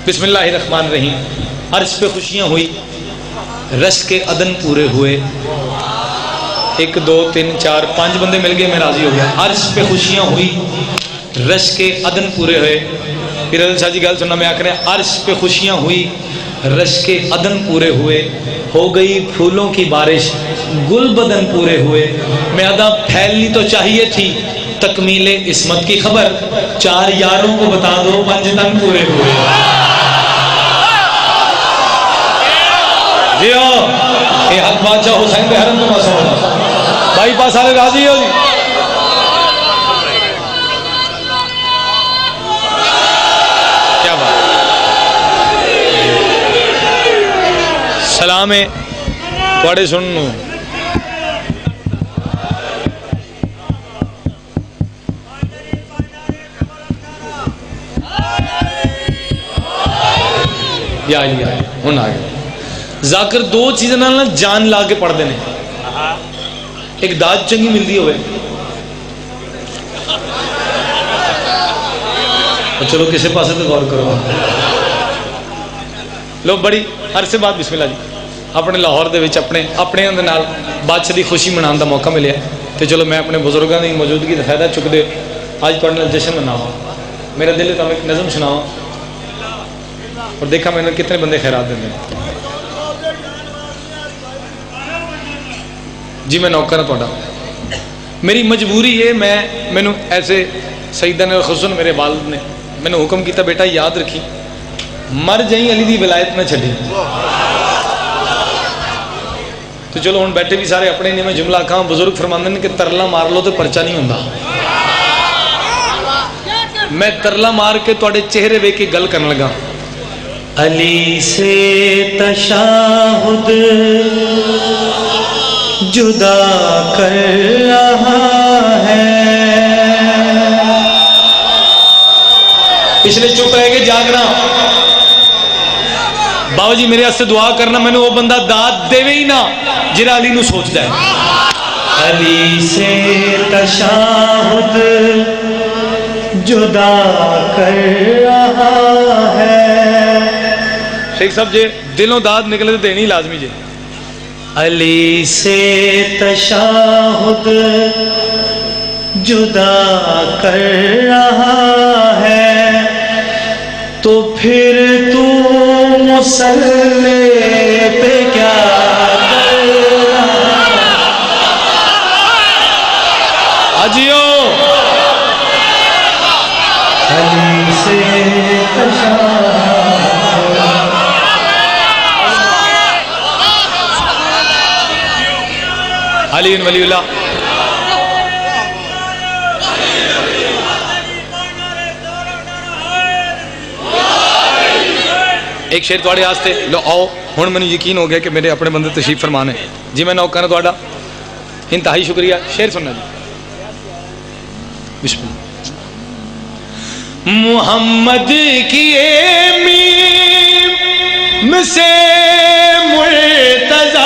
بسم اللہ الرحمن الرحیم. عرش پہ خوشیاں ہوئی، رشک کے عدن پورے ہوئے. 1 2 3 4 5 بندے مل گئے، میں راضی ہو گیا. عرش پہ خوشیاں ہوئی، رشک کے عدن پورے ہوئے. پھر حضرت شاہ جی گل سننا، میں آ کر عرش پہ خوشیاں ہوئی، رشک کے عدن پورے ہوئے. ہو گئی پھولوں کی بارش، گل بدن پورے ہوئے. میں ادا پھیلنی تو چاہیے تھی تکمیل عصمت کی خبر، 4 یاروں کو بتا دو 5 تن پورے ہوئے. جی ہاں، یہ حق بادشاہ حسین کے حرم کا مسئلہ ہوگا. بھائی پاس والے راضی ہو جی؟ کیا بات. سلام ہے تھوڑے سنو. یا ہوں آ گیا. ذاکر 2 چیزیں نال جان لا کے پڑھتے ہیں. ایک داد چنگی ملتی ہوئے، چلو کسی پاسے تو غور کرو. لو بڑی عرصے بعد بسم اللہ جی اپنے لاہور دے وچ اپنے نال بادشاہ دی خوشی منانے دا موقع ملیا. تو چلو میں اپنے بزرگاں دی موجودگی دا فائدہ چکدے اج تہاڈے نال جشن مناواں. میرا دل ہے تمہیں ایک نظم سناواں اور دیکھا میں نے کتنے بندے خیرات دیں. جی میں نوکر ہوں تھوڑا. میری مجبوری ہے، مینوں ایسے سیدہ نے خصوصاً میرے والد نے مینوں حکم کیتا بیٹا یاد رکھی مر جائیں علی دی ولایت نہ چھڈی. تو چلو ہوں بیٹھے بھی سارے اپنے نے. میں جملہ کہاں بزرگ فرماندے ہیں کہ ترلا مار لو تو پرچہ نہیں ہوندا. میں ترلا مار کے تواڈے چہرے ویکھ کے گل کرن لگا. علی سے تشاہد جدا کر رہا ہے. پچھلے چپ رہ کے جاگنا. بابا جی میرے واسطے دعا کرنا، میں نے وہ بندہ داد دے ہی نہ جڑا علی نو سوچدا ہے. علی سے تشاہد جدا کر رہا ہے. شیخ صاحب جی دلوں داد نکلے تو دینی لازمی جی. علی سے تشاہد جدا کر رہا ہے تو پھر تو مصلی پہ کیا کر رہا ہے. آجیو علی سے تشاہد. علی ولی اللہ. ایک شعر تھوڑے واسطے لو آؤ. ہوں مجھے یقین ہو گیا کہ میرے اپنے بندے تشریف فرمان ہے. جی میں نوکر تھوڑا انتہائی شکریہ. شعر سننا جی بسم اللہ. محمد کی میم سے مرتضی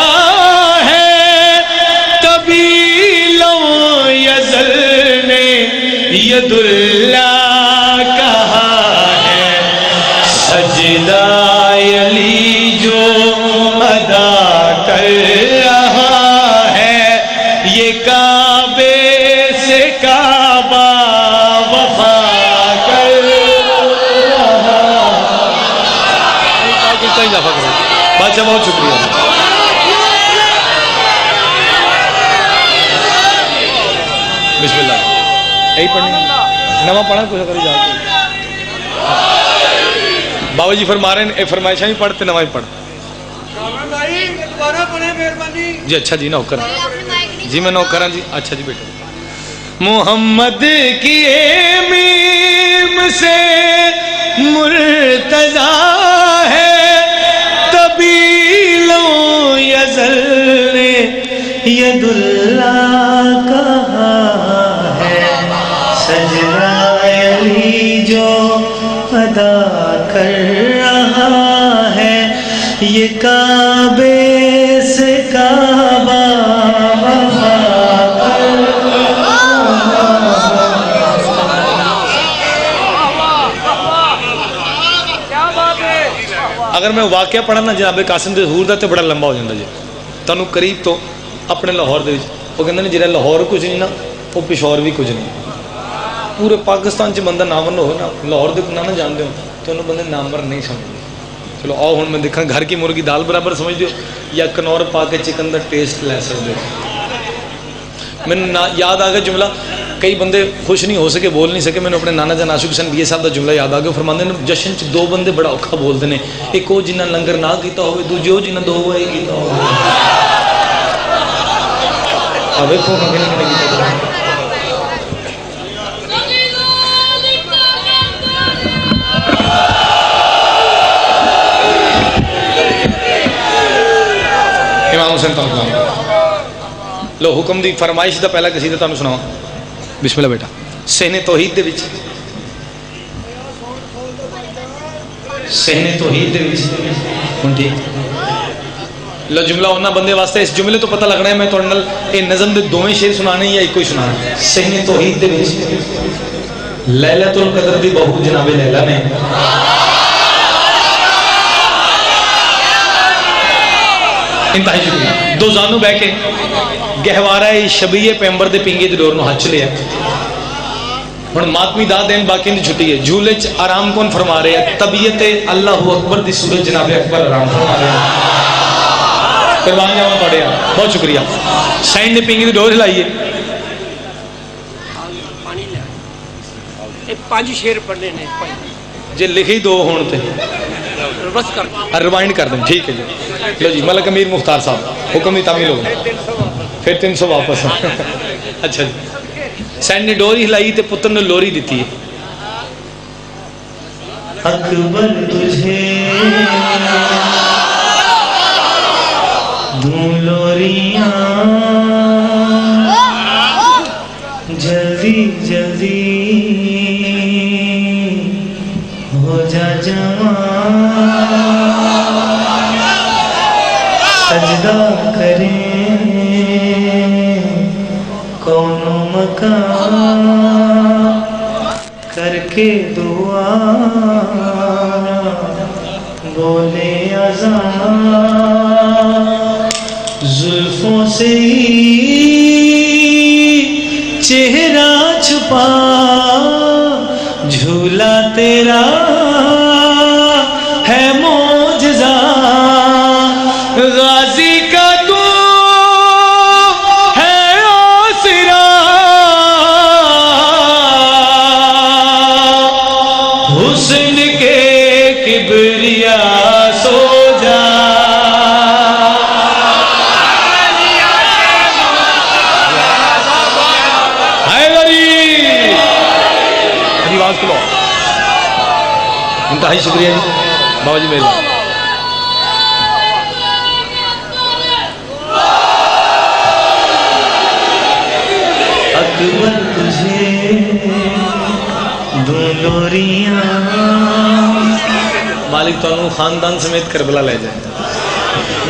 ید اللہ کہا ہے. سجدہ علی جو ادا کر رہا ہے یہ کعبے سے کعبہ وفا کر رہا. بادشاہ بہت شکریہ. بسم اللہ. یہی پڑھنا نواں پڑھا کچھ کری جا کے. بابا جی فرما رہے ہیں فرمائشاں بھی پڑھتے نواں بھی پڑھ. جی اچھا جی نوکر. جی میں نوکر ہوں جی. اچھا جی بیٹا. محمد کی میم سے مرتضی ہے طبیلوں یزل نے ید اللہ کہا. سجدہ علی جو ادا کر رہا ہے یہ کعبے سے کعبہ وفا کر رہا ہے. اگر میں واقعہ پڑھا نا جناب قاسم دے ظہور دا تے بڑا لمبا ہو جاتا جی تانوں قریب تو اپنے لاہور دے وچ وہ کہندے نے جڑا لاہور کچھ نہیں نا وہ پشور بھی کچھ نہیں پورے پاکستان چ بندہ نامور ہو نا لاہور دے نہ جانتے ہو تو انہوں بندے نامور نہیں سمجھتے چلو آؤ ہوں میں دیکھا گھر کی مرغی دال برابر سمجھ دیو یا کنور پا کے چکن دا ٹیسٹ لے سکتے ہو میں یاد آ گیا جملہ کئی بندے خوش نہیں ہو سکے بول نہیں سکے میں نے اپنے نانا جان عاشق حسین بیے صاحب دا جملہ یاد آ گیا فرماندے نے جشن چ دو بندے بڑا اوکھا بولتے ہیں ایک وہ جنہ لنگر نہ کیتا ہوئے دوجے وہ جنہ دو ہوئے کیتا ہوئے ویکھو کنے کنے کیتا امام حسین تنقلام لو حکم دی فرمائش دا پہلا قصیدہ تانوں سناواں بسم اللہ بیٹا سہن توحید دے وچ سہن توحید دے وچ ہن ٹھیک لو جملہ ہونا بندے واسطے اس جملے تو پتہ لگنا ہے میں تہاڈے نال اے نظم دے دوویں شعر سنانے یا ایکو ہی سنانا سہن توحید دے وچ لیلۃ القدر دی بہو جناب لیلا نے انتہائی شکریہ دو زانو بہ کے گہوارہ شبیہ پیمبر دے پنگے دے ڈور نو ہاتھ لیا ہن ماتمی دا دین باقی دی چھٹی ہے جھولے چ آرام کون فرما رہے ہیں طبیعت اللہ اکبر دی سورج جناب اکبر آرام فرما رہے ہیں قربان جاواں تہاڈے بہت شکریہ سائن نے پنگے دی ڈور ہلائیے اے 5 شعر پڑھنے نے جے لکھی دو ہون تے بس کر ریوائنڈ کر دیں ٹھیک ہے جی لو جی ملک امیر مختار صاحب حکم دی تعمیل ہو پھر 300 واپس اچھا جی سینڈ نے ڈوری ہلائی تے پتر نے لوری دیتی ہے اکبر تجھے دوں لوریاں جلدی جلدی ہو جا جوان سجدہ کریں کون و مکان کر کے دعا بولے اذان زلفوں سے ہی چہرہ چھپا جھولا تیرا ہے معجزہ غازی کا تو ہے آسرا حسن کے کبریا سو جا آواز کھلو انتہائی شکریہ جی بابا جی میرے اکبر تجھے دوں لوریاں مالک تو انہوں خاندان سمیت کربلا لے جائے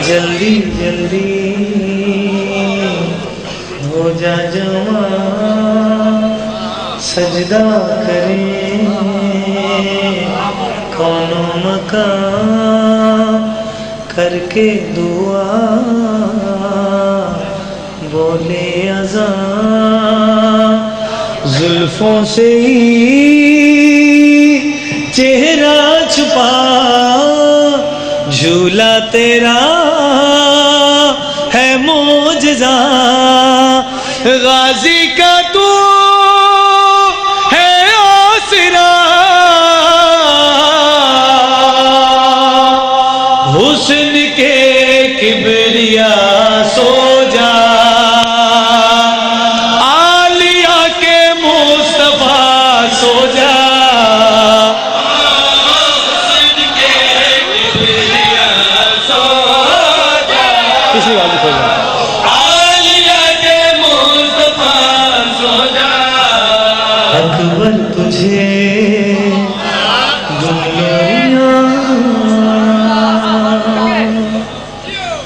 جلدی جلدی ہو جا جوان سجدہ کریں کون و مکان کر کے دعا بولے اذان زلفوں سے ہی چہرہ چھپا جھولا تیرا ہے معجزہ غازی کا تو حسن کے کبریا سو جا عالیہ کے مصطفیٰ سو جا حسن کے کبریا سو جا کسی والی سو جا عالیہ کے مصطفیٰ سو جا اکبر تجھے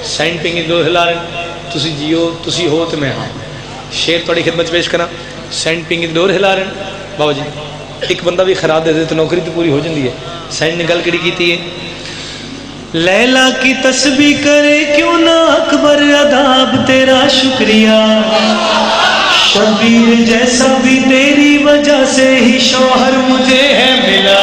سائن پنگی دو ہلا رہے تسی جیو تسی ہو تو میں ہاں شیر توڑی خدمت پیش کرنا سائن پنگی دور ہلا رہے بابا جی ایک بندہ بھی خراب دے دے تو نوکری تو پوری ہو جاندی ہے سائن نے گل کڑی کیتی ہے لیلا کی تسبیح کرے کیوں نہ اکبر عذاب تیرا شکریہ شبیر جیسا بھی تیری وجہ سے ہی شوہر مجھے ہے ملا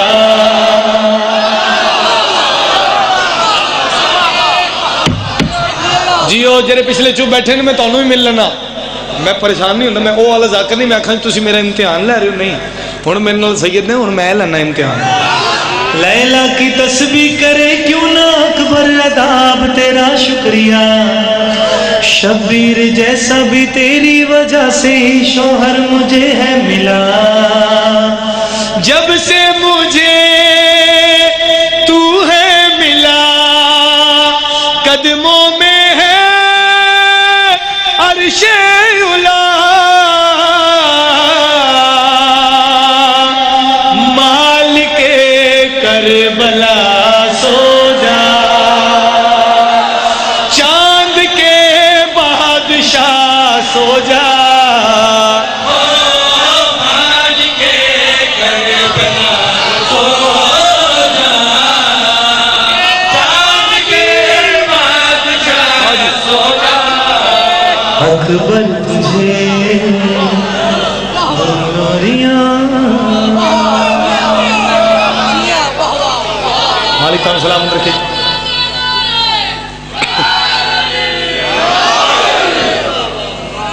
جیو جڑے پچھلے چپ بیٹھے نے میں تانوں بھی مل لینا میں پریشان نہیں ہوتا میں وہ والا ذاکر نہیں میں آکھاں تسی میرا امتحان لے رہے ہو نہیں ہن میرے نال سید نے ہن میں لینا امتحان لیلا کی تسبیح کرے کیوں نہ اکبر عذاب تیرا شکریہ شبیر جیسا بھی تیری وجہ سے ہی شوہر مجھے ہے ملا جب سے مجھے تو ہے ملا قدموں میں ہے عرش اولا مالک کربلا سو جا چاند کے بادشاہ سو جا مالک کربلا سو جا چاند کے بادشاہ سو جا اکبر تجھے مالک تعالیٰ سلامت رکھے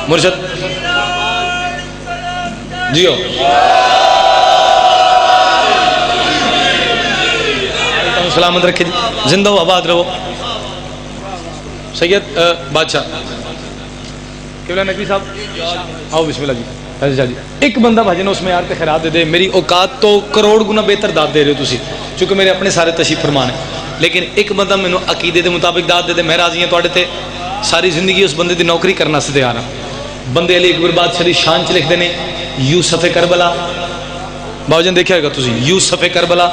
مرشد جیو سلامت رکھے زندہ ہو آباد رہو سید بادشاہ قبلہ نقوی صاحب آؤ بسم اللہ جی جی ایک بندہ بھاجن اس میں یار تے خیرات دے دے میری اوقات تو کروڑ گنا بہتر داد دے رہے ہو تسی چونکہ میرے اپنے سارے تشریف فرمان ہیں لیکن ایک بندہ مینوں عقیدے دے مطابق داد دے دے میں راضی ہوں تواڈے تے ساری زندگی اس بندے دی نوکری کرنا سے تیار ہاں بندے علی اکبر بادشاہ دی شان چ لکھ دے نے یوسف کربلا باوجن دیکھیا ہوگا تسی یوسف کربلا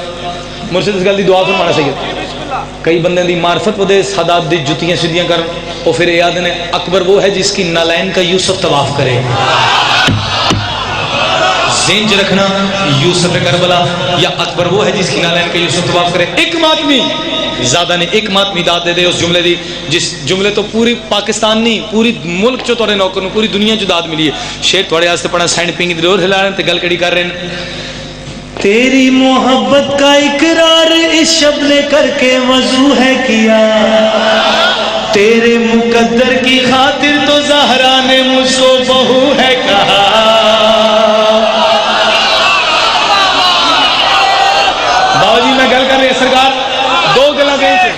مرشد اس گل دی دعا فرمانا سید کئی بندے دی معرفت ودے سادات دی جتیاں سیدھیاں کر اور پھر یاد نے اکبر وہ ہے جس کی نالین کا یوسف طواف کرے ذہن چ رکھنا یوسف کربلا یا اکبر وہ ہے جس کی نالین کا یوسف طواف کرے ایک ماتمی زیادہ نہیں ایک ماتمی داد دے دے اس جملے دی جس جملے تو پوری پاکستان نہیں پوری ملک چو توڑے نوکر پوری دنیا چو داد ملی ہے شیر توڑے آستے پڑھا سینڈ پینگی دی دور ہلا رہے ہیں تے گل کڑی کر رہے ہیں تیری محبت کا اقرار اس شب نے کر کے وضو ہے کیا تیرے مقدر کی خاطر تو زہرا نے مجھ کو بہو ہے کہا باو جی میں گل کر رہی ہے سرکار دو گلا گئی تھے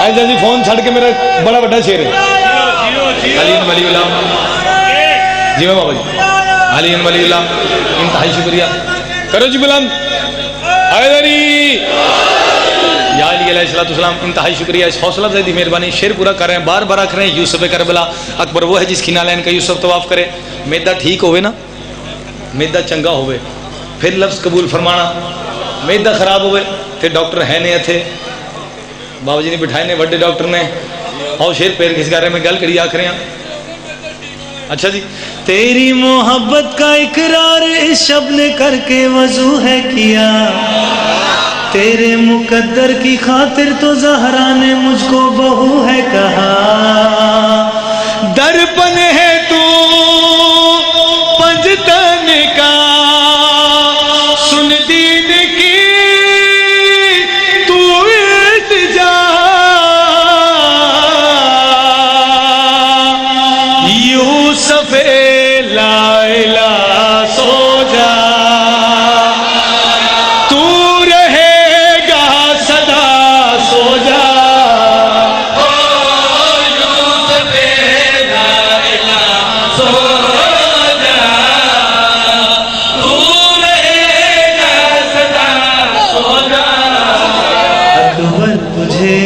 ایسا جی فون چھڑ کے میرا بڑا بڑا شیر ہے علی ولی اللہ جی میں بابا جی علی ولی اللہ انتہائی شکریہ کرو جی بلند حیدری یا علی علیہ السلام انتہائی شکریہ اس حوصلہ افزائی دی مہربانی شیر پورا کر رہے ہیں بار بار آکھ رہے ہیں یوسف کربلا اکبر وہ ہے جس کی نالین کا یوسف طواف کرے میدا ٹھیک ہوئے نا میدا چنگا ہوئے پھر لفظ قبول فرمانا میدا خراب ہوئے پھر ڈاکٹر ہے نہیں تھے بابا جی نے بٹھائے نے بڑے ڈاکٹر نے آؤ شیر پیر کس کر رہے میں گل کری آکھ رہے ہیں اچھا جی تیری محبت کا اقرار اس شب نے کر کے وضو ہے کیا تیرے مقدر کی خاطر تو زہرا نے مجھ کو بہو ہے کہا درپن ہے تو پنجتن کا سن دین کی تو التجا یوسف لائلا سو جا تو رہے گا صدا سو جا یوسف لائلا سو جا تو رہے گا صدا سو جا اکبر تجھے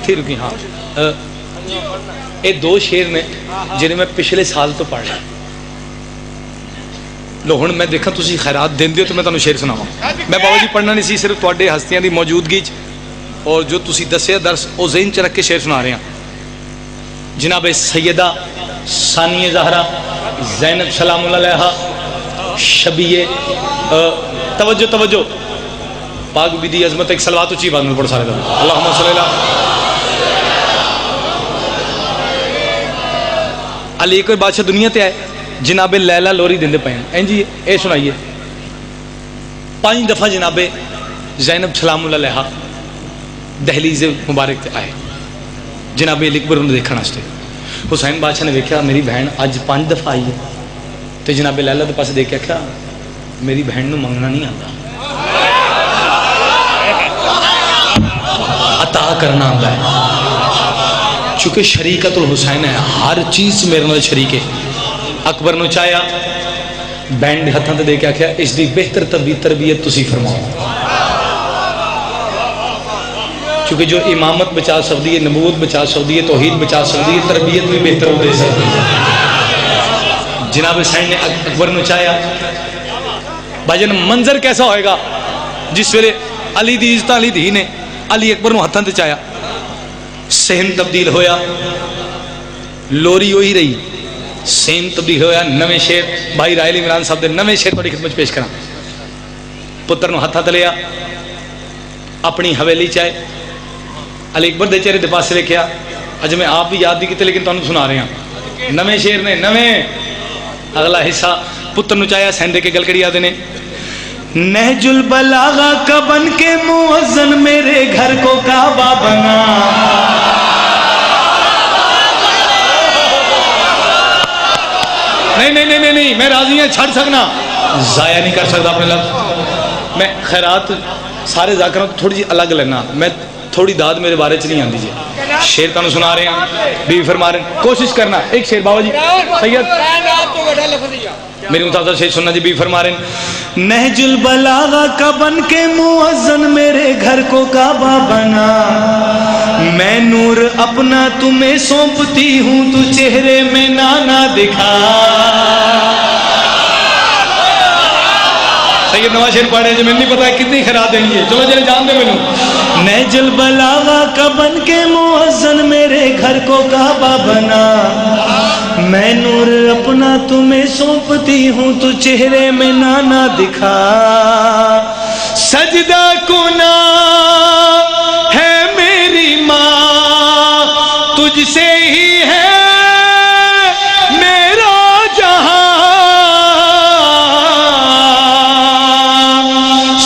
تھی رکی ہاں یہ دو شیر نے جنہیں میں پچھلے سال تو پڑھ رہا لو ہن میں دیکھا تسی خیرات دین دیو تو میں تانوں شیر سناواں میں بابا جی پڑھنا نہیں سی صرف تواڈے ہستیاں دی موجودگی چ اور جو تسی دسیا درس او ذہن چ رکھ کے شیر سنا رہے ہیں جناب سیدہ ثانیہ زہرا زینب سلام اللہ علیہا شبیہ توجہ توجہ پاک بی دی عظمت ایک صلوات اچھی بات میں پڑھ سارے دن اللہم صلی اللہ علی کوئی بادشاہ دنیا تے آئے جناب لیلہ لوری دندے پہن این جی اے سنائیے 5 دفعہ جناب زینب سلام اللہ علیہا دہلیز مبارک تے آئے جناب علی اکبر انہوں نے دیکھنا استے حسین بادشاہ نے دیکھا میری بہن آج 5 دفعہ آئی ہے تو جناب لیلہ دے پاس دیکھا کیا میری بہن نو منگنا نہیں آتا عطا کرنا آتا ہے چونکہ شریکت الحسین ہے ہر چیز میرے نال شریک ہے اکبر نو چاہیا بینڈ ہتھاں تے دیکھا کیا اس دی بہتر تربیت تسی فرماؤ چونکہ جو امامت بچا سکتی ہے نبوت بچا سکتی ہے توحید بچا سکتی ہے تربیت بھی بہتر ہو دے سکتی ہے جناب حسین نے اکبر نو چاہیا بھائی جان منظر کیسا ہوئے گا جس ویلے علی دی عزت علی دی نے علی اکبر نو ہتھاں تے چاہیا صحن تبدیل ہویا لوری ہوئی رہی صحن تبدیل ہویا نویں شیر بھائی رائل عمران صاحب دے نویں شیر تھوڑی خدمت پیش کرا پتر نو ہتھاں تے لیا اپنی حویلی چاہے علی اکبر دے چہرے دے پاس سے لکھیا اج میں آپ بھی یاد دی کیتے لیکن تانوں سنا رہے ہیں نویں شیر نے نویں اگلا حصہ پتر نو چاہیا سین دے کے گل کڑی آدے نے نہج البلاغہ کا بن کے مؤذن میرے گھر کو کعبہ بنا نہیں میں راضی ہیں چھڑ سکنا ضائع نہیں کر سکتا اپنے لفظ میں خیرات سارے ذاکروں تھوڑی جی الگ لینا میں تھوڑی داد میرے بارے چ نہیں آندی جی شیر تانوں سنا رہے ہیں بی فرما رہے ہیں کوشش کرنا ایک شیر بابا جی سید میری مطابق شیر سننا جی بی فرما رہے ہیں نہج البلاغہ کا بن کے مؤذن میرے گھر کو کعبہ بنا میں نور اپنا تمہیں سونپتی ہوں تو چہرے میں نانا دکھا سید نواز شیر پڑھے جو میں نہیں پتا کتنی خیرات دیں گے چلو جلے جان دے میں نہج البلاغہ کا بن کے مؤذن میرے گھر کو کعبہ بنا میں نور اپنا تمہیں سونپتی ہوں تو چہرے میں نانا دکھا سجدہ کنا ہے میری ماں تجھ سے ہی ہے میرا جہاں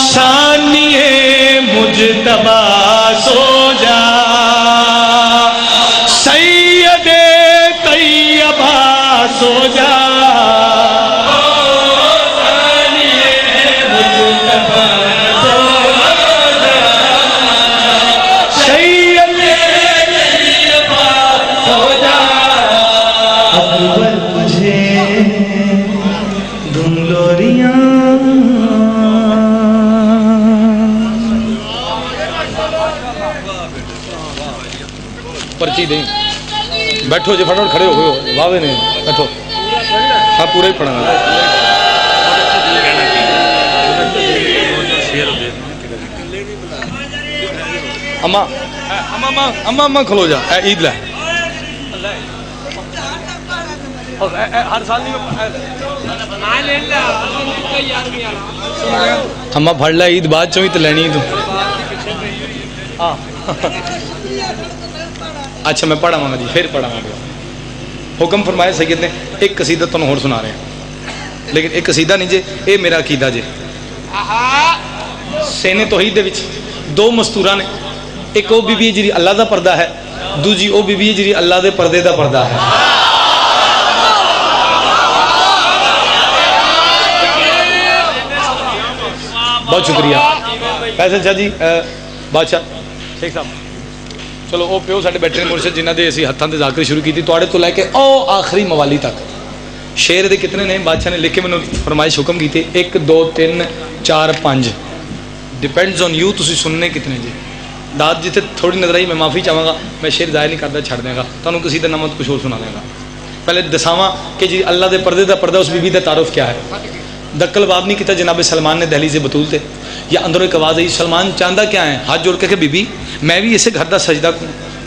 ثانیہ مجتبی سو جا سید طیبہ سو جا پرچی دیں بیٹھو جی فٹافٹ کھڑے ہو گئے واوے نے بیٹھو ہاں پورا ہی پڑھنا اما کھلو جا اے عید لے ہر سال نہیں اما پڑھ لے عید بعد چویں تو لینی تو اچھا میں پڑھا گا جی پھر پڑھا گا حکم فرمایا سید نے ایک قصیدہ تمہیں اور سنا رہے ہیں لیکن ایک قصیدہ نہیں جے اے میرا عقیدہ جے سینے توحید دے وچ دو مستوراں نے ایک او بی بی جی اللہ دا پردہ ہے دوجی او بی بی جی اللہ دے پردے دا پردہ ہے بہت شکریہ پیسے شاہ جی بادشاہ شیخ صاحب چلو وہ پیو ساڈے بیٹھے مرشد جنہ دے اسی ہتھاں تے ذاکر شروع کی تواڈے تو لے کے او آخری موالی تک شیر دے کتنے نے بادشاہ نے لکھ کے مینوں فرمائش حکم کیتے 1 2 3 4 5 ڈیپینڈز آن یو تسی سننے کتنے جی داد جتے تھوڑی نظر آئی میں معافی چاہوں گا میں شیر ظاہر نہیں کرتا چھڑ دیں گا تانوں کسی دا نمت کچھ اور سنا دیں گا پہلے دساواں کہ جی اللہ دے پردے دا پردہ اس بی بی دا تعارف کیا ہے دکل باب نہیں کیتا جناب سلمان نے دہلیز بطول تے یا اندروں ایک آواز آئی سلمان چاندہ کیا ہے ہاتھ جوڑ کے کہ بی بی میں بھی اسے گھر دا سجدہ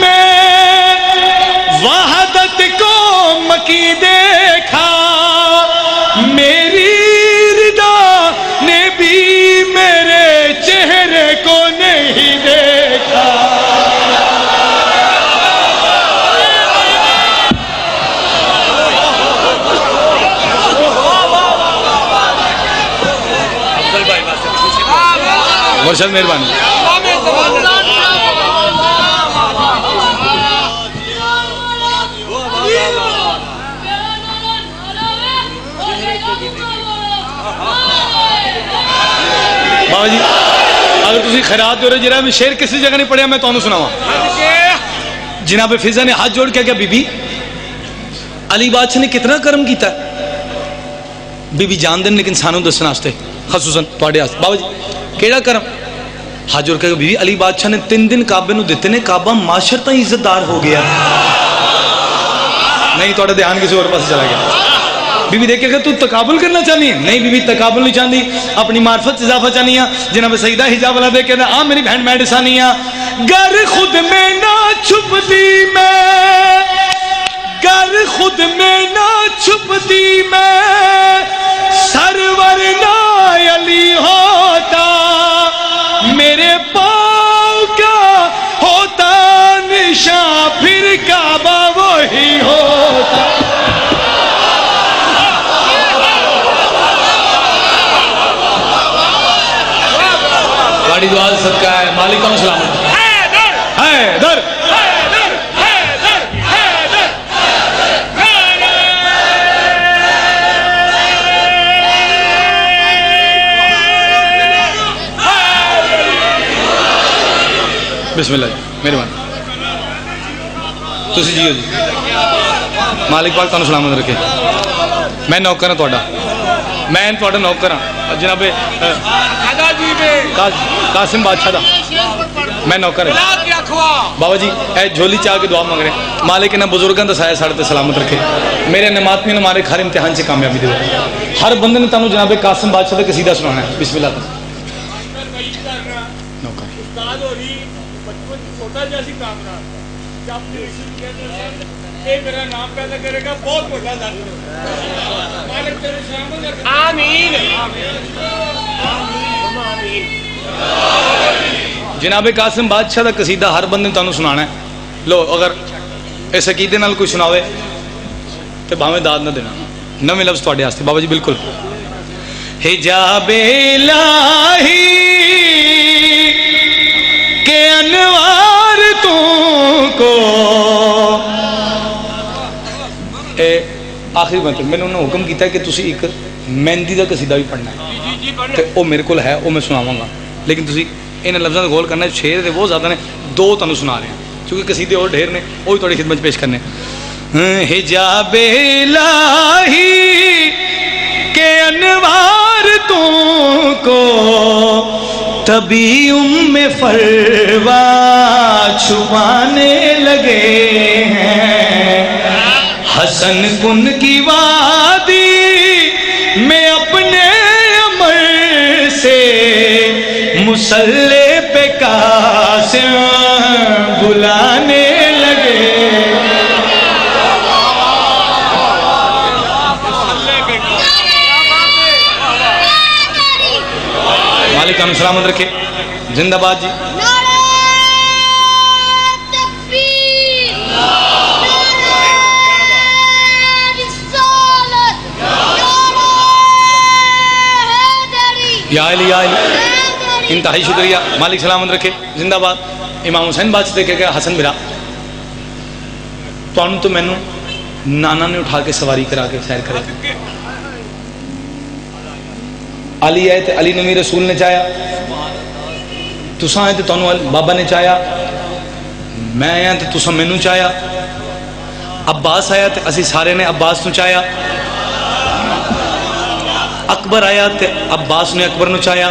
میں وحدت کو مکی دیکھا، میری رضا نے بھی میرے چہرے کو نہیں دیکھا۔ مرشد مہربانی۔ بابا جی اگر تسی خیرات ہو رہے جرا میں شعر کسی جگہ نہیں پڑھیا میں تانوں سناواں۔ جناب فضا نے ہاتھ جوڑ کے کہا بی بی علی بادشاہ نے کتنا کرم کیتا ہے، بی بی جان دین لیکن سانوں دسن واسطے خصوصاً تواڈے واسطے۔ بابا جی کیڑا کرم؟ ہاتھ جوڑ کے کہا بی بی علی بادشاہ نے 3 دن کعبے نو دتے نے، کعبہ معاشر تائیں عزت دار ہو گیا۔ نہیں تواڈا دھیان کسی اور پاس چلا گیا۔ بی بی دیکھے کہ تو تقابل کرنا چاہنی ہے؟ نہیں بی بی تقابل نہیں چاہتی، اپنی معرفت اضافہ چاہنی ہے۔ جناب سیدہ حجاب والا دیکھ کے آ میری بہن میں ڈسانی ہے، گر خود میں نہ چھپتی میں، گر خود میں نہ چھپتی میں، سرور نہ علی ہوتا، میرے پاؤں کا ہوتا نشان، پھر کعبہ وہی ہوتا۔ بڑی دعا صدقہ ہے مالک کا سلامت۔ حیدر بسم اللہ جی مہربانی تسی جیو جی، مالک پاک تانوں سلامت رکھے۔ میں نوکر ہاں تہاڈا، میں تہاڈا نوکر ہاں جناب قاسم بادشاہ دا میں نوکر ہاں۔ بابا جی اے جھولی چاہ کے دعا مانگ رہے ہیں، مالک انہاں بزرگاں دا سایہ ساڈے تے سلامت رکھے، میرے نماتمی نے ہمارے ہر امتحان سے کامیابی دے۔ ہر بندے نے تانوں جناب قاسم بادشاہ دا قصیدہ سنانا ہے۔ بسم اللہ۔ میرا نام پیدا کرے گا بہت بڑا آمین۔ جناب قاسم بادشاہ دا قصیدہ ہر بندے نے تانوں سنانا ہے۔ لو اگر اس عقیدے نال کوئی سناوے تے بھاویں داد نہ دینا، نویں لفظ تواڈے واسطے بابا جی بالکل۔ حجاب الہی کے انوار تم کو، آخری مطلب میں نے انہوں نے حکم کیتا ہے کہ تسی ایک مہندی دا قصیدہ بھی پڑھنا ہے، تے او میرے کول ہے، او میں سناواں گا، لیکن تسی ان لفظوں کا غور کرنا ہے۔ شعر دے وہ زیادہ نے، 2 تانوں سنا رہے ہیں کیونکہ قصیدے اور ڈھیر نے، وہ بھی تھوڑی خدمت پیش کرنے۔ حجاب الہی کے انوار تم کو، تبھی فروا چھپانے لگے ہیں، حسن کن کی وادی میں اپنے عمر سے، مسلح پہ قاسم بلانے لگے۔ مالک ہم سلامت رکھے، زندہ باد جی۔ یا علی یا علی، انتہائی شکریہ، مالک سلامت رکھے، زندہ باد۔ امام حسین بات سے دیکھے گا حسن میرا تو مینو نانا نے اٹھا کے سواری کرا کے سیر کرے، علی آئے تو علی نبی رسول نے چاہیا، تساں آئے تو تانوں بابا نے چاہیا، میں آیا تو تساں مینوں چاہیا، عباس آیا تو اسی سارے نے عباس نو چاہیا، اکبر آیا تے عباس نے اکبر نو چاہیا،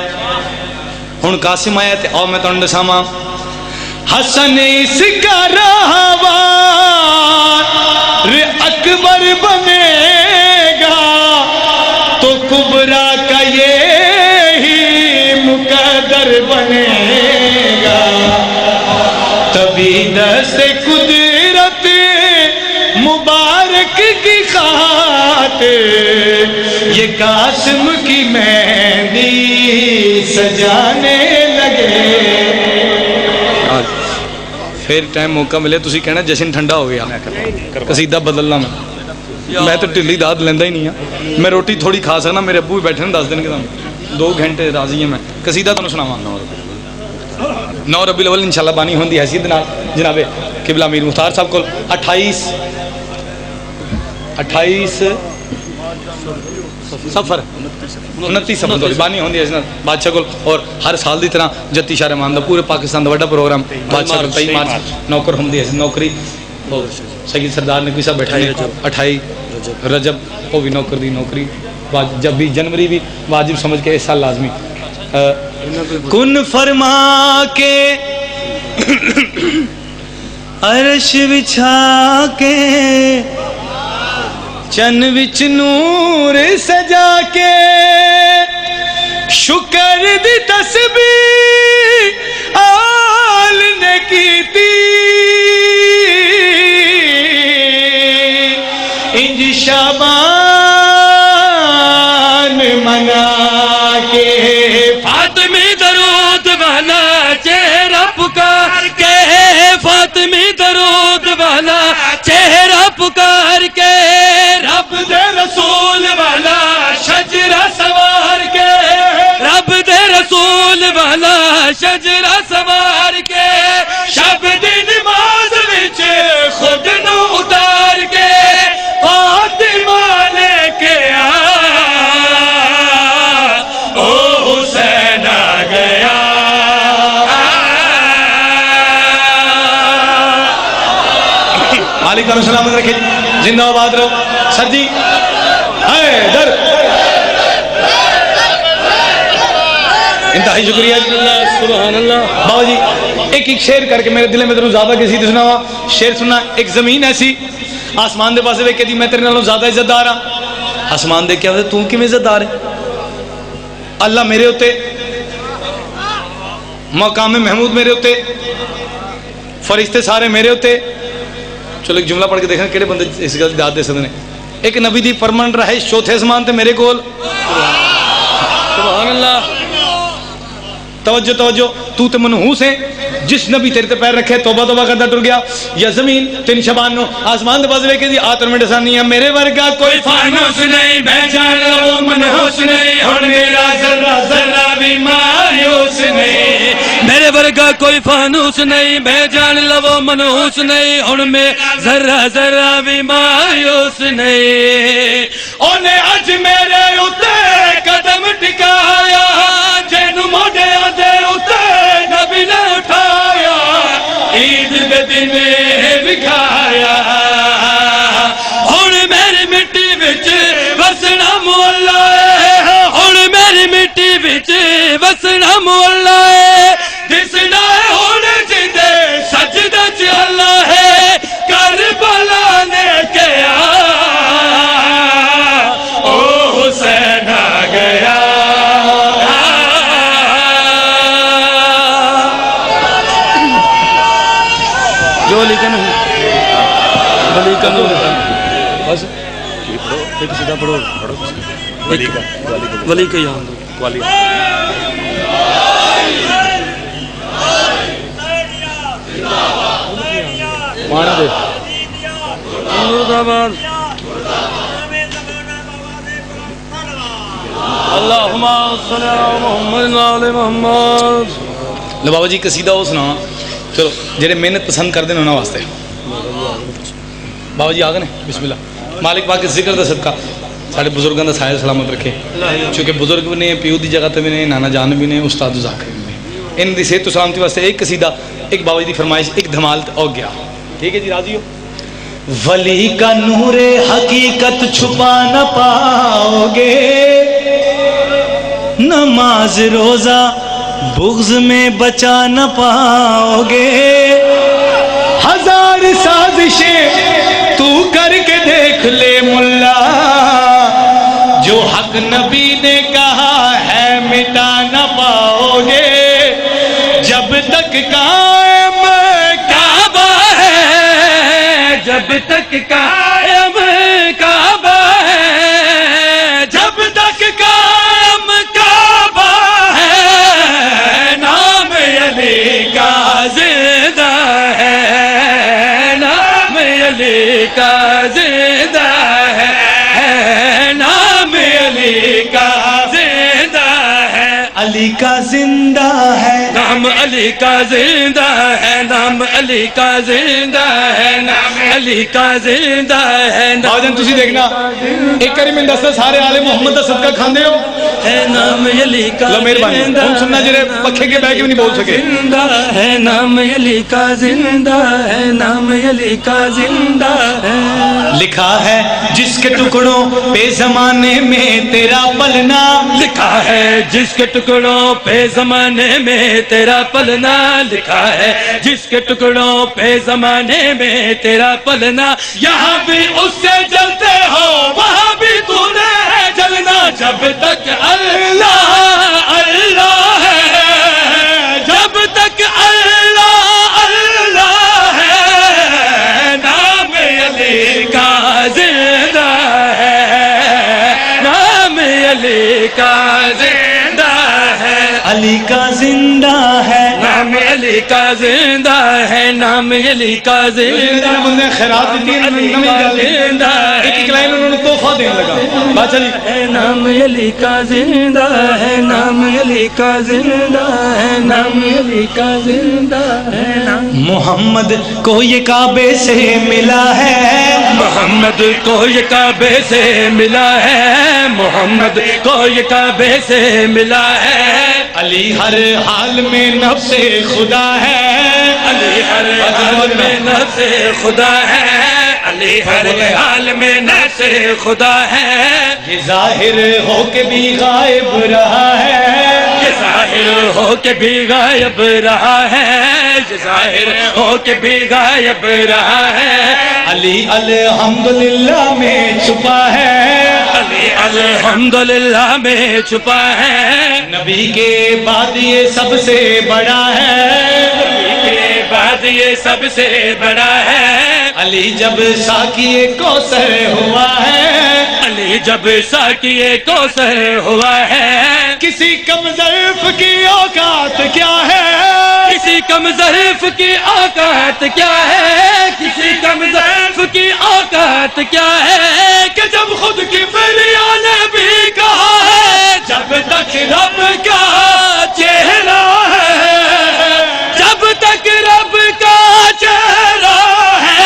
ہن قاسم آیا تے آؤ میں تانوں دساواں، حسن اس کا رہوار اکبر بنے گا تو کبرا کا یہی مقدر بنے گا، تبھی دست قدرت مبارک کی خاطر یہ قاسم کی مہندی سجانے لگے. پھر ٹائم موقع ملے تسی کہنا جشن ٹھنڈا ہو گیا, قصیدہ بدلنا میں تو ٹلی داد لیندہ ہی نہیں ہاں. میں روٹی تھوڑی کھا سکنا, میرے ابو بھی بیٹھے ہیں 10 دن کے سامنے 2 گھنٹے راضی ہیں. میں قصیدہ تو سناواں 9 ربیع الاول انشاءاللہ بانی ہوندی حیثیت نال جناب قبلہ میر مختار صاحب کو 28 سفر 29 سفر بانی ہوندی حیثیت بادشاہ کو. اور ہر سال دی طرح جتی شاہ رحمان دا پورے پاکستان دا بڑا پروگرام بادشاہ 23 مارچ نوکر ہوندی حیثیت نوکری سید سردار نقوی صاحب بیٹھے 28 رجب وہ بھی نوکر دی نوکری جب بھی جنوری بھی واجب سمجھ کے اس سال لازمی کن فرما کے عرش بچھا کے چن وچ نور سجا کے شکر دی تسبیح آل نے کیتی انج شابان منا کے فاطمی درود والا چہرہ پکار کے فاطمی درود والا چہرہ پکار کے رب دے رسول والا شجرہ سوار کے رب دے رسول والا شجرہ سوار کے شب دی نماز وچ خود نو اتار کے فاطمہ لے کے آ او حسین آ گیا مالک کا سلامت رکھے زندہ آباد رہو سر جی حیدر انتہائی شکریہ جی سبحان اللہ. بابا جی ایک شعر کر کے میرے دل میں تینوں زیادہ کسی سنا ہوا شعر سننا. ایک زمین ایسی آسمان دے پاسے ویکھے دی میں تیرے نالوں زیادہ عزت دار ہاں. آسمان دے کیا تو کیویں عزت دار ہے؟ اللہ میرے ہوتے مقام محمود میرے ہوتے فرشتے سارے میرے ہوتے. چلو ایک جملہ پڑھ کے دیکھنا کہڑے بندے اس گل دی داد دے سکتے ہیں. ایک نبی دی پرماننٹ رہائش چوتھے آسمان تے میرے کول. سبحان اللہ. توجہ توجہ تو تے منحوس ہے جس نبی تیرے تے پیر رکھے توبہ توبہ کرتا ٹر گیا. یا زمین تین شبان نو آسمان دے پاس ویکھے دی آتر میں ڈسانی ہے میرے ورگا کوئی فانوس نہیں میں جان لو منحوس نہیں ہن میرا ذرہ ذرہ بھی مایوس نہیں میرے ورگا کوئی فانوس نہیں میں جان لو منحوس نہیں ہن میں ذرہ ذرہ بھی مایوس نہیں. اونے اج میرے اتے قدم ٹکایا جینو موڈیاں دے اتے نبی نے اٹھایا عید دے دن وکھایا ہن میری مٹی وچ وسنا مولا ہے ہن میری مٹی وچ وسنا مولا ہے دسنا ہن جندے سجدے چ اللہ ہے کربلا نے کیا او حسین آ گیا جو لیکن ولی کا بس ایک سیدھا پڑھو ولی کا یہاں والی مانا دے مرحبا اللہم صلی علی محمد علی محمد. لو بابا جی قصیدہ وہ سنا چلو جڑے محنت پسند کر دیں انہاں واسطے. بابا جی آ گئے بسم اللہ. مالک پاک کے ذکر دا صدقہ سارے بزرگوں دا سایہ سلامت رکھے چونکہ بزرگ بھی نے پیو دی جگہ تے بھی نے نانا جان بھی نے استاد ذاکر بھی نے ان دی صحت و سلامتی واسطے ایک قصیدہ ایک بابا جی دی فرمائش ایک دھمال ہو گیا. ٹھیک ہے جی راضی ہو. ولی کا نور حقیقت چھپا نہ پاؤ گے نماز روزہ بغض میں بچا نہ پاؤ گے. ہزار سازشیں تو کر کے دیکھ لے ملا جو حق نبی نے کہا ہے مٹا نہ پاؤ گے جب تک قائم کعبہ تک قائم کعبہ ہے، جب تک قائم کعبہ ہے، نام علی کا زندہ ہے، نام علی کا زندہ ہے، نام علی کا زندہ ہے، علی کا زندہ ہے، نام علی کا زندہ ہے، نام علی کا زندہ ہے، نام علی کا زندہ ہے، آجن تسی دیکھنا ایک کری میں دستا سارے آلے محمد دا صدقہ کھاندے ہو ہے، نام علی کا لو مہربانی ہم سننا جرے پکھے کے بہ کے بھی نہیں بول سکے، زندہ ہے، نام علی کا زندہ ہے، نام علی کا زندہ ہے، لکھا ہے جس کے ٹکڑوں پہ زمانے میں تیرا پلنا، لکھا ہے جس کے ٹکڑوں پہ زمانے میں تیرا پلنا، لکھا ہے جس کے ٹکڑوں پہ زمانے میں تیرا پلنا، یہاں بھی اس سے جلتے ہو وہاں بھی تو نے ہے جلنا، جب تک اللہ اللہ ہے، جب تک اللہ اللہ ہے، نام علی کا زندہ ہے، نام علی کا زندہ ہے، علی کا زندہ ہے، نام علی کا زندہ ہے، نام علی کا زندہ بندے خیرات دیتی ہیں نمی گل ایک ایک لائن انہوں نے تحفہ دینے لگا بادشاہ جی ہے، نام علی کا زندہ ہے، نام علی کا زندہ ہے، نام علی کا زندہ ہے، محمد کو یہ کعبے سے ملا ہے، محمد کو یہ کعبے سے ملا ہے، محمد کو یہ کعبے سے ملا ہے، علی ہر حال میں نفس خدا ہے، علی ہر حال میں نفس خدا ہے، علی ہر حال میں نفس خدا ہے، یہ ظاہر ہو کے بھی غائب رہا ہے، یہ ظاہر ہو کے بھی غائب رہا ہے، یہ ظاہر ہو کے بھی غائب رہا ہے، علی الحمدللہ میں چھپا ہے، علی الحمدللہ میں چھپا ہے، نبی کے بعد یہ سب سے بڑا ہے، نبی کے بعد یہ سب سے بڑا ہے، علی جب ساقی کوثر ہوا ہے، علی جب ساقی کوثر ہوا ہے، کسی کم ظرف کی اوقات کیا ہے، کسی کم ظرف کی اوقات کیا ہے، کسی کم ظرف کی اوقات کیا ہے، کہ جب خود کی بلیوں نے بھی کہا ہے، جب تک رب کا چہرہ ہے، جب تک رب کا چہرہ ہے،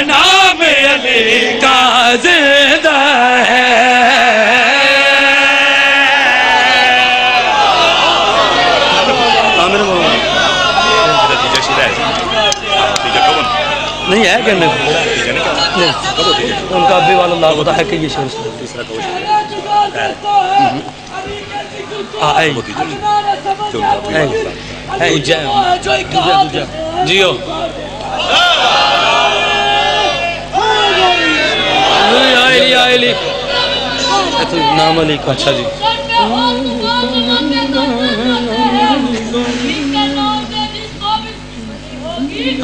نام علی کا زندہ ہے، نہیں ہے کرنے ان کا ابھی والا اللہ ہوتا ہے کہ یہ شخص جیو نام علی کا اچھا جی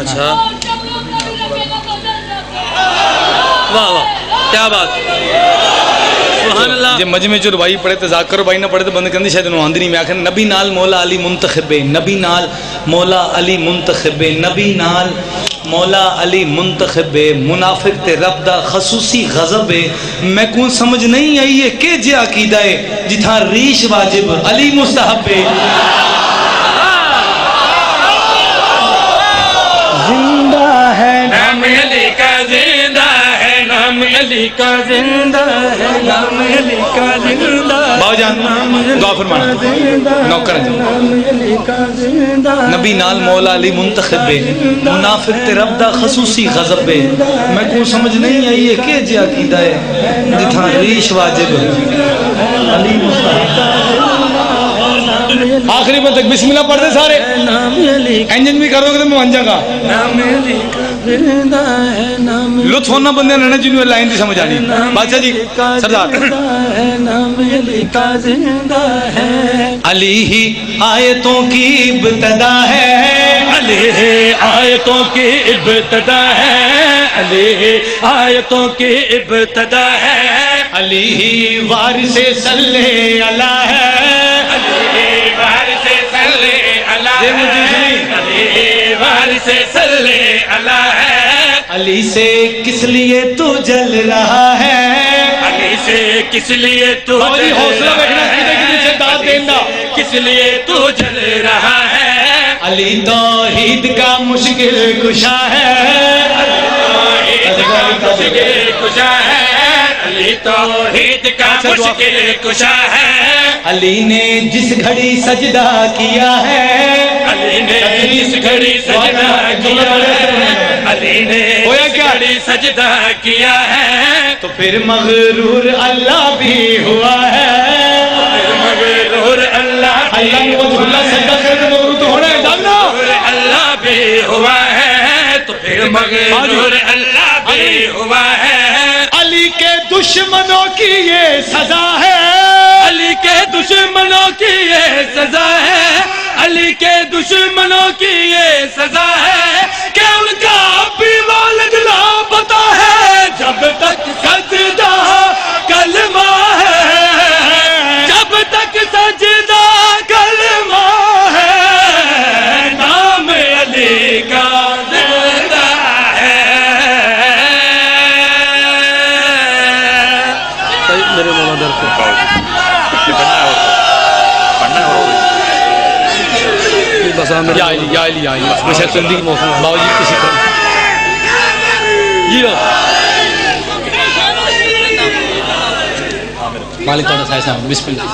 اچھا واہ واہ کیا بات سبحان اللہ جی مجمع جو ربائی پڑھے تذاکر ربائی نہ پڑھے تو بند کرنی شاید انہوں آندھی نہیں میں آخر نبی نال مولا علی منتخب نبی نال مولا علی منتخب نبی نال مولا علی منتخب منافق تے رب دا خصوصی غضب میں کون سمجھ نہیں آئی ہے کہ جے عقیدہ ہے جتھا ریش واجب علی مستحب زندہ ہے نام علی کا زندہ ہے، نام علی کا زندہ ہے، نام علی کا زندہ ہے، باو جان دعا فرمانا نوکر جان نام علی کا زندہ ہے، نبی نال مولا علی منتخب منافق تے رب دا خصوصی غضب میں کو سمجھ نہیں آئی ہے کہ جے عقیدہ ہے جتھا ریش واجب علی مستحب آخری میں تک بسم اللہ پڑھ دے سارے نام علی کا انجن بھی کرو گے تو میں مان جاگا نام علی کا زندہ ہے، نام لطف ہونا بندے نے جنہوں لائن دی سمجھ آنی بادشاہ جی سردار نام علی کا زندہ ہے، علی ہی آیتوں کی ابتدا ہے علی آیتوں کی ابتدا ہے، علی آیتوں کی ابتدا ہے، علی ہی وارث صلی اللہ ہے، علی وارث صلی اللہ یہ مجھے ہے، سنی۔ علی وارث صلی اللہ ہے، علی سے کس لیے تو جل رہا ہے، علی سے کس لیے تو بابا جی حوصلہ بیٹھنا سیدھے کسی سے داد دینا، کس لیے تو جل رہا ہے، علی توحید کا مشکل کشا ہے، توحید کا مشکل کشا ہے، علی توحید کا مشکل کشا ہے، علی نے جس گھڑی سجدہ کیا ہے، علی نے جس گھڑی سجدہ کیا ہے، علی نے ہویا جس کیا؟ گھڑی سجدہ کیا ہے، تو پھر مغرور اللہ بھی ہوا ہے، مغرور اللہ اللہ نے وہ جھولا سجدہ کر کے مغرور تو ہونا ہے جاننا، مغرور اللہ بھی ہوا ہے، تو پھر مغرور اللہ بھی ہوا ہے، علی کے دشمنوں کی یہ سزا ہے، علی کے دشمنوں کی یہ سزا ہے، علی کے دشمنوں کی یہ سزا ہے کہ ان کا بھی والد لاپتہ ہے، جب تک سجدہ کلمہ ہے، جب تک سجدہ کلمہ ہے، نام علی کا زندہ ہے۔ میرے مولا در سے یا علی یا علی یا علی بشر صدیق بابا جی کسی طرح جی مالک تعالیٰ صاحب صاحب بسم اللہ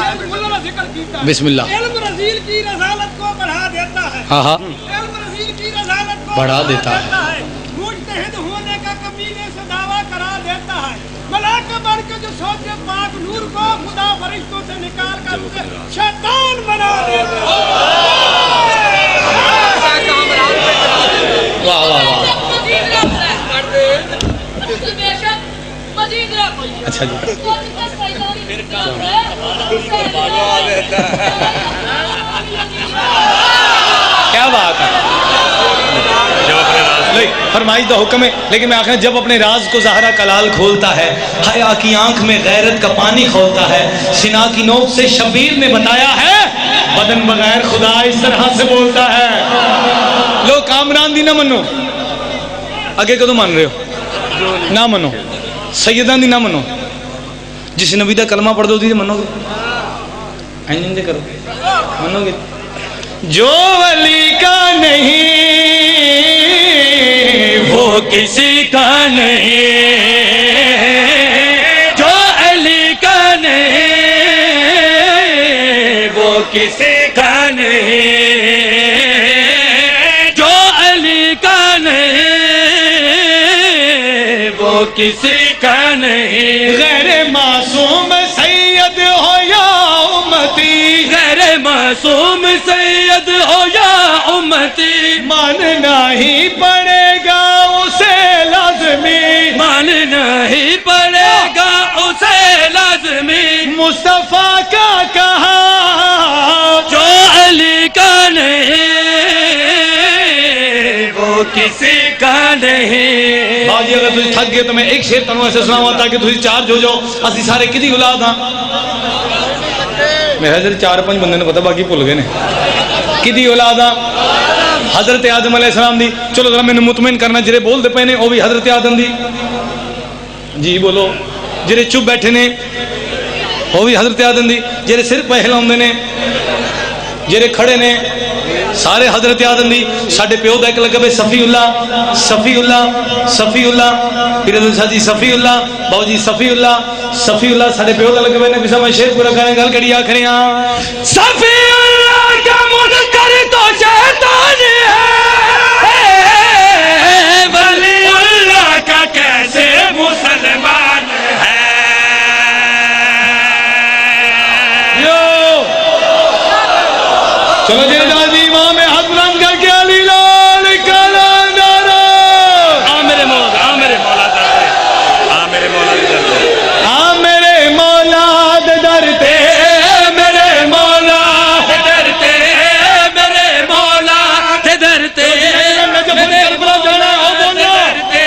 بسم اللہ، علم رسول کی رسالت کو بڑھا دیتا ہے، ہاں ہاں علم رسول کی رسالت کو بڑھا دیتا ہے، مجتہد ہونے کا کمینے سے دعویٰ کرا دیتا ہے، ملائکہ بن کے جو سوچے پاک نور کو خدا فرشتوں سے نکال کر اسے شیطان بنا دیتا ہے۔ واہ واہ واہ، اچھا جی کیا بات ہے، فرمائی تو حکم ہے، لیکن میں آخر جب اپنے راز کو زہرا کلال کھولتا ہے، حیا کی آنکھ میں غیرت کا پانی کھولتا ہے، سنا کی نوک سے شبیر نے بتایا ہے، بدن بغیر خدا اس طرح سے بولتا ہے، لو کامران دی نہ منو، اگے کدو مان رہے ہو نہ منو، سیدان دی نہ منو، جس نبی دا کلمہ پڑھ دو دی منو گے، این دے کرو منو گے، جو ولی کا نہیں وہ کسی کا نہیں، جو علی کا نہیں وہ کسی کا نہیں، جو علی کا نہیں وہ کسی کا نہیں، غیر معصوم سید ہو یا امتی، غیر معصوم سید ہو یا امتی، ماننا ہی پڑے گا اسے لازمی، ماننا ہی پڑے گا اسے لازمی، مصطفیٰ کا کہا جو علی کا نہیں وہ کسی کا نہیں۔ باجی اگر تجھے تھک گئے تو میں ایک شعر تنوں ایسے سناؤں تاکہ تجھے چارج ہو جاؤ، اسی سارے کدی اولاد ہاں، میرے حضرت 4-5 بندے نے پتا باقی بھول گئے نے، کدی اولاد ہاں، حضرت آدم علیہ السلام دی، چلو ذرا میں نے مطمئن کرنا جرے بول دے پے نے وہ بھی حضرت آدم دی، جی بولو، جرے چپ بیٹھے نے وہ بھی حضرت آدم دی، جرے سر پہ ہلاؤندے نے، جرے کھڑے نے سارے حضرت آدم دی، ساڈے پیو دا ایک لقب ہے صفی اللہ، صفی اللہ، صفی اللہ، پھر حضرت جی صفی اللہ، باو جی صفی اللہ، صفی اللہ ساڈے پیو دا لقب ہے، نبی صاحب میں شعر پورا کریں گل کڑی آکھرے ہاں، صفی اللہ کا منکر تو شیطان ہے، ولی اللہ کا کیسے مسلمان ہے، یو چلو جی دادی امام ہاتھ بلند کر کے علی لال کلا نعرہ، آ میرے مولا، آ میرے مولا درتے، آ میرے مولا درتے، آ میرے مولا درتے، میرے مولا درتے، میرے مولا درتے،